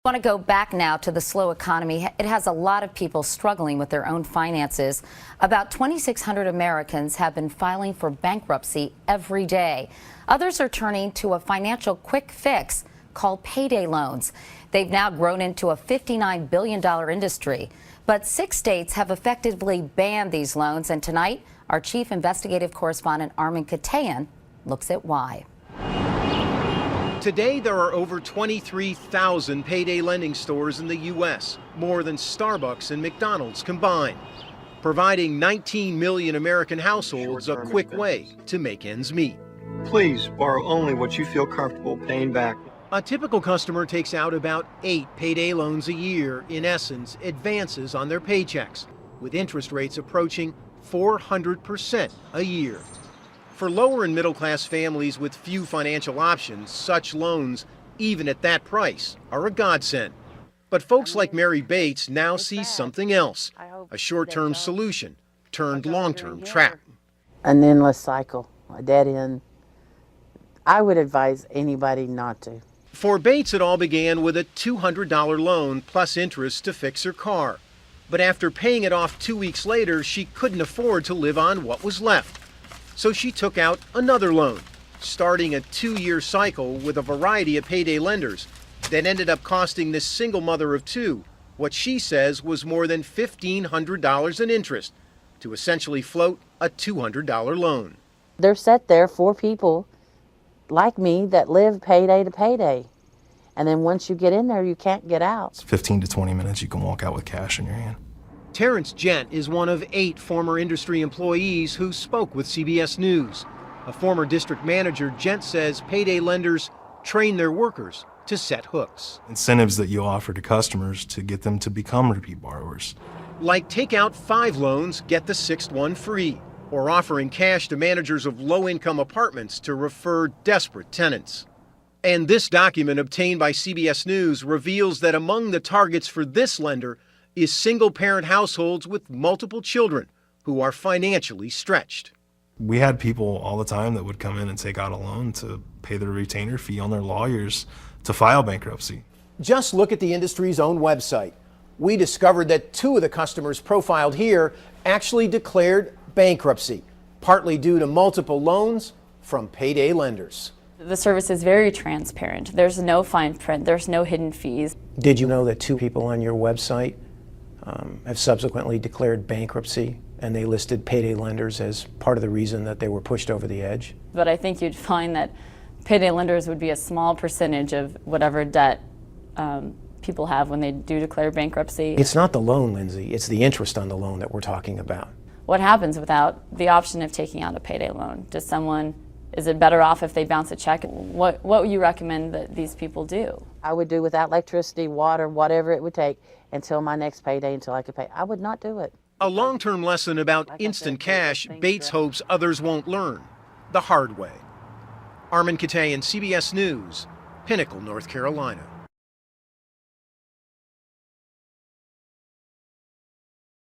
I want to go back now to the slow economy. It has a lot of people struggling with their own finances. About 2,600 Americans have been filing for bankruptcy every day. Others are turning to a financial quick fix called payday loans. They've now grown into a $59 billion industry. But 6 states have effectively banned these loans. And tonight, our chief investigative correspondent, Armin Katayan, looks at why. Today, there are over 23,000 payday lending stores in the U.S., more than Starbucks and McDonald's combined, providing 19 million American households a quick way to make ends meet. Please borrow only what you feel comfortable paying back. A typical customer takes out about 8 payday loans a year, in essence, advances on their paychecks, with interest rates approaching 400% a year. For lower and middle class families with few financial options, such loans, even at that price, are a godsend. But folks like Mary Bates now see something else, a short-term solution turned long-term trap. An endless cycle, a dead end. I would advise anybody not to. For Bates, it all began with a $200 loan plus interest to fix her car. But after paying it off 2 weeks later, she couldn't afford to live on what was left. So she took out another loan, starting a 2-year cycle with a variety of payday lenders that ended up costing this single mother of 2 what she says was more than $1,500 in interest to essentially float a $200 loan. They're set there for people like me that live payday to payday. And then once you get in there, you can't get out. It's 15 to 20 minutes, you can walk out with cash in your hand. Terrence Gent is one of 8 former industry employees who spoke with CBS News. A former district manager, Gent says payday lenders train their workers to set hooks. Incentives that you offer to customers to get them to become repeat borrowers. Like take out 5 loans, get the 6th one free, or offering cash to managers of low-income apartments to refer desperate tenants. And this document obtained by CBS News reveals that among the targets for this lender is single-parent households with multiple children who are financially stretched. We had people all the time that would come in and take out a loan to pay their retainer fee on their lawyers to file bankruptcy. Just look at the industry's own website. We discovered that 2 of the customers profiled here actually declared bankruptcy, partly due to multiple loans from payday lenders. The service is very transparent. There's no fine print, there's no hidden fees. Did you know that 2 people on your website have subsequently declared bankruptcy, and they listed payday lenders as part of the reason that they were pushed over the edge? But I think you'd find that payday lenders would be a small percentage of whatever debt people have when they do declare bankruptcy. It's not the loan, Lindsay. It's the interest on the loan that we're talking about. What happens without the option of taking out a payday loan? Is it better off if they bounce a check? What would you recommend that these people do? I would do without electricity, water, whatever it would take until my next payday, until I could pay. I would not do it. A long-term lesson about instant cash Bates hopes others won't learn the hard way. Armin Katayan, CBS News, Pinnacle, North Carolina.